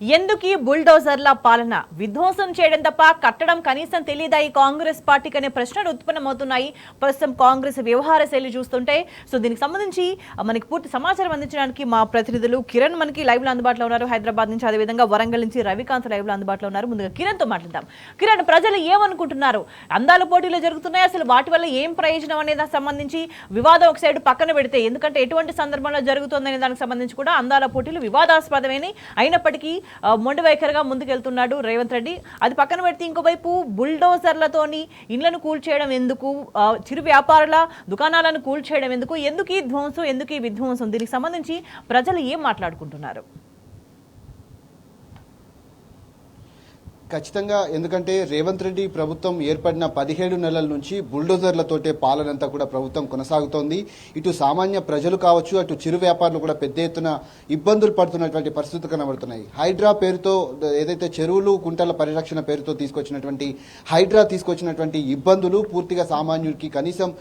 ఎందుకీ బుల్డోజర్ల పాలన విధ్వంసం చేయడం తప్ప కట్టడం కనీసం తెలియదా ఈ కాంగ్రెస్ పార్టీకి అనే ప్రశ్నలు ఉత్పన్నమవుతున్నాయి. ప్రస్తుతం కాంగ్రెస్ వ్యవహార శైలి చూస్తుంటే దీనికి సంబంధించి మనకి పూర్తి సమాచారం అందించడానికి మా ప్రతినిధులు కిరణ్ మనకి లైవ్ లో అందుబాటులో ఉన్నారు. హైదరాబాద్ నుంచి, అదేవిధంగా వరంగల్ నుంచి రవికాంత్ లైవ్ లో అందుబాటులో ఉన్నారు. ముందుగా కిరణ్ తో మాట్లాడదాం. కిరణ్, ప్రజలు ఏమనుకుంటున్నారు? అందాల పోటీలు జరుగుతున్నాయి, అసలు వాటి వల్ల ఏం ప్రయోజనం అనేది సంబంధించి వివాదం ఒక సైడ్ పక్కన పెడితే, ఎందుకంటే ఎటువంటి సందర్భంలో జరుగుతుందనే దానికి సంబంధించి కూడా అందాల పోటీలు వివాదాస్పదమైన అయినప్పటికీ మొండి వైఖరిగా ముందుకెళ్తున్నాడు రేవంత్ రెడ్డి. అది పక్కన పెడితే ఇంకోవైపు బుల్డోజర్లతోని ఇండ్లను కూల్చేయడం ఎందుకు, చిరు వ్యాపారుల దుకాణాలను కూల్చేయడం ఎందుకు, ఎందుకు ఈ ధ్వంసం, ఎందుకు ఈ విధ్వంసం, దీనికి సంబంధించి ప్రజలు ఏం మాట్లాడుకుంటున్నారు? ఖచ్చితంగా, ఎందుకంటే రేవంత్ రెడ్డి ప్రభుత్వం ఏర్పడిన 17 నెలల నుంచి బుల్డోజర్లతోటే పాలనంతా కూడా ప్రభుత్వం కొనసాగుతోంది. ఇటు సామాన్య ప్రజలు కావచ్చు, అటు చిరు వ్యాపారులు కూడా పెద్ద ఎత్తున ఇబ్బందులు పడుతున్నటువంటి పరిస్థితులు కనబడుతున్నాయి. హైడ్రా పేరుతో, ఏదైతే చెరువులు కుంటల పరిరక్షణ పేరుతో తీసుకొచ్చినటువంటి హైడ్రా తీసుకొచ్చినటువంటి ఇబ్బందులు పూర్తిగా సామాన్యుడికి కనీసం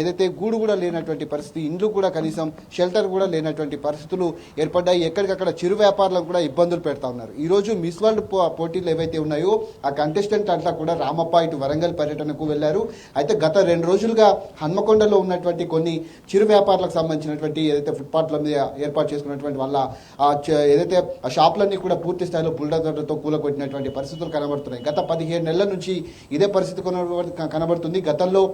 ఏదైతే గూడు కూడా లేనటువంటి పరిస్థితి, ఇండ్లు కూడా కనీసం షెల్టర్ కూడా లేనటువంటి పరిస్థితులు ఏర్పడ్డాయి. ఎక్కడికక్కడ చిరు వ్యాపారులకు కూడా ఇబ్బందులు పెడతా ఉన్నారు. ఈ రోజు మిస్ వరల్డ్ పోటీలు ఏవైతే ఉన్నాయో ఆ కంటెస్టెంట్ అంతా కూడా రామప్ప ఇటు వరంగల్ పర్యటనకు వెళ్లారు. అయితే గత 2 రోజులుగా హన్మకొండలో ఉన్నటువంటి కొన్ని చిరు వ్యాపారులకు సంబంధించినటువంటి ఏదైతే ఫుట్పాత్ల మీద ఏర్పాటు చేసుకున్నటువంటి వల్ల ఏదైతే ఆ షాపులన్నీ కూడా పూర్తి స్థాయిలో బుల్డోజర్లతో కూలగొట్టినటువంటి పరిస్థితులు కనబడుతున్నాయి. గత 17 నెలల నుంచి ఇదే పరిస్థితి కనబడుతుంది. గతంలో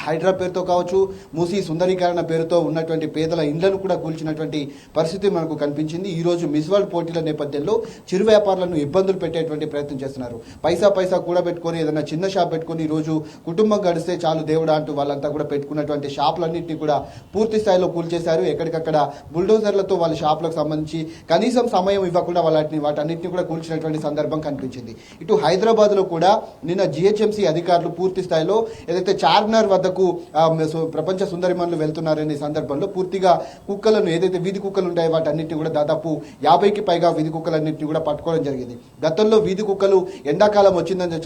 హైడ్రా పేరుతో కావచ్చు, మూసీ సుందరీకరణ పేరుతో ఉన్నటువంటి పేదల ఇండ్లను కూడా కూల్చినటువంటి పరిస్థితి మనకు కనిపించింది. ఈ రోజు మిస్ వరల్డ్ పోటీల నేపథ్యంలో చిరు వ్యాపారులను ఇబ్బందులు పెట్టేటువంటి ప్రయత్నం చేస్తున్నారు. పైసా కూడా పెట్టుకొని ఏదైనా చిన్న షాప్ పెట్టుకొని ఈ రోజు కుటుంబం గడిస్తే చాలు దేవుడా అంటూ వాళ్ళంతా కూడా పెట్టుకున్నటువంటి షాపులన్నింటినీ కూడా పూర్తి స్థాయిలో కూల్చేశారు. ఎక్కడికక్కడ బుల్డోజర్లతో వాళ్ళ షాపులకు సంబంధించి కనీసం సమయం ఇవ్వకుండా వాటన్నింటినీ కూడా కూల్చినటువంటి సందర్భం కనిపించింది. ఇటు హైదరాబాద్ లో కూడా నిన్న GHMC అధికారులు పూర్తి స్థాయిలో ఏదైతే చార్మినార్ వద్దకు ప్రపంచ సుందరిమణులు వెళ్తున్నారనే సందర్భంలో పూర్తిగా కుక్కలను, ఏదైతే వీధి కుక్కలు ఉంటాయో వాటన్నింటినీ కూడా దాదాపు 50కి పైగా వీధి కుక్కలన్నింటినీ కూడా పట్టుకోవడం జరిగింది. గతంలో వీధి కుక్కలు ఎండాకాలం వచ్చిందని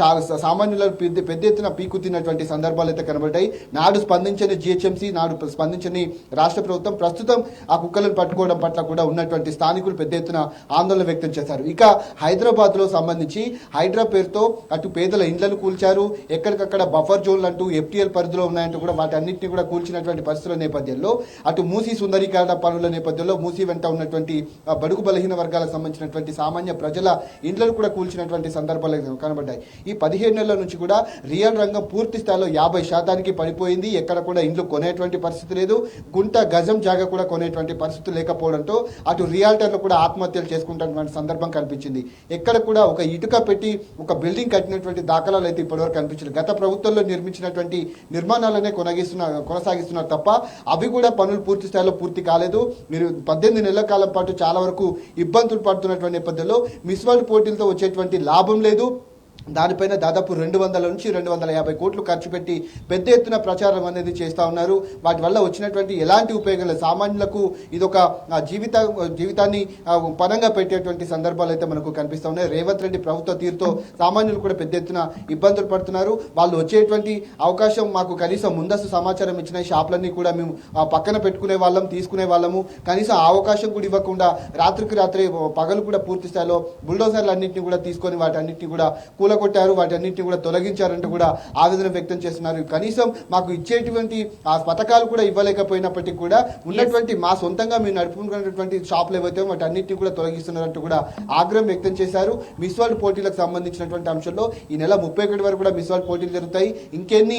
చాలా సామాన్యులను పెద్ద ఎత్తున పీకు తిన్నటువంటి సందర్భాలు అయితే కనబడ్డాయి. నాడు స్పందించని GHMC, నాడు స్పందించని రాష్ట్ర ప్రభుత్వం ప్రస్తుతం ఆ కుక్కలను పట్టుకోవడం పట్ల కూడా ఉన్నటువంటి స్థానికులు పెద్ద ఎత్తున ఆందోళన వ్యక్తం చేశారు. ఇక హైదరాబాద్ లో సంబంధించి హైడ్రా పేరుతో అటు పేదల ఇండ్లను కూల్చారు. ఎక్కడికక్కడ బఫర్ జోన్లు అంటూ FTL పరిధిలో ఉన్నాయంటూ కూడా వాటన్నింటినీ కూడా కూల్చినటువంటి పరిస్థితుల నేపథ్యంలో, అటు మూసీ సుందరీకరణ పనుల నేపథ్యంలో మూసీ వెంట ఉన్నటువంటి బడుగు బలహీన వర్గాలకు సంబంధించినటువంటి సామాన్య ప్రజల ఇండ్లను కూడా కూల్చినటువంటి సందర్భాలు కనబడ్డాయి. ఈ 17 నెలల నుంచి కూడా రియల్ రంగం పూర్తి స్థాయిలో 50% పడిపోయింది. ఎక్కడ కూడా ఇండ్లు కొనేటువంటి పరిస్థితి లేదు. గుంట గజం జాగా కూడా కొనేటువంటి పరిస్థితి లేకపోవడంతో అటు రియాల్టర్లు కూడా ఆత్మహత్యలు చేసుకుంటున్నటువంటి సందర్భం కనిపించింది. ఎక్కడ కూడా ఒక ఇటుక పెట్టి ఒక బిల్డింగ్ కట్టినటువంటి దాఖలాలు అయితే ఇప్పటివరకు కనిపించింది. గత ప్రభుత్వంలో నిర్మించినటువంటి నిర్మాణాలనే కొనసాగిస్తున్నారు తప్ప అవి కూడా పనులు పూర్తి స్థాయిలో పూర్తి కాలేదు. మీరు 18 నెలల కాలం పాటు చాలా వరకు ఇబ్బందులు పడుతున్నటువంటి నేపథ్యంలో మిస్ వరల్డ్ పోటీలతో వచ్చేటువంటి లాభం లేదు. దానిపైన దాదాపు 200 నుంచి 250 కోట్లు ఖర్చు పెట్టి పెద్ద ఎత్తున ప్రచారం అనేది చేస్తూ ఉన్నారు. వాటి వల్ల వచ్చినటువంటి ఎలాంటి ఉపయోగం లేదు. సామాన్యులకు ఇదొక జీవితాన్ని పనంగా పెట్టేటువంటి సందర్భాలు అయితే మనకు కనిపిస్తూ ఉన్నాయి. రేవంత్ రెడ్డి ప్రభుత్వ తీరుతో సామాన్యులు కూడా పెద్ద ఎత్తున ఇబ్బందులు పడుతున్నారు. వాళ్ళు వచ్చేటువంటి అవకాశం మాకు కనీసం ముందస్తు సమాచారం ఇచ్చిన షాపులన్నీ కూడా మేము పక్కన పెట్టుకునే వాళ్ళం, తీసుకునే వాళ్ళము. కనీసం ఆ అవకాశం కూడా ఇవ్వకుండా రాత్రికి రాత్రి పగలు కూడా పూర్తి స్థాయిలో బుల్డోజర్లు అన్నింటినీ కూడా తీసుకొని వాటన్నింటినీ కూడా కొట్టారు, వాటన్నింటినీ కూడా తొలగించారంటూ కూడా ఆవేదన వ్యక్తం చేస్తున్నారు. కనీసం మాకు ఇచ్చేటువంటి ఆ పథకాలు కూడా ఇవ్వలేకపోయినప్పటికీ కూడా ఉన్నటువంటి మా సొంతంగా మేము నడుపుకున్నటువంటి షాపులు ఏవైతే వాటన్నింటినీ కూడా తొలగిస్తున్నారంటూ కూడా ఆగ్రహం వ్యక్తం చేశారు. మిస్ వరల్డ్ పోటీలకు సంబంధించినటువంటి అంశంలో ఈ నెల 31 వరకు కూడా మిస్ వరల్డ్ పోటీలు జరుగుతాయి. ఇంకెన్ని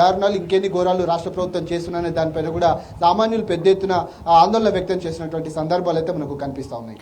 దారుణాలు, ఇంకెన్ని ఘోరాలు రాష్ట్ర ప్రభుత్వం చేస్తున్నారనే దానిపైన కూడా సామాన్యులు పెద్ద ఎత్తున ఆందోళన వ్యక్తం చేసినటువంటి సందర్భాలు అయితే మనకు కనిపిస్తా ఉన్నాయి.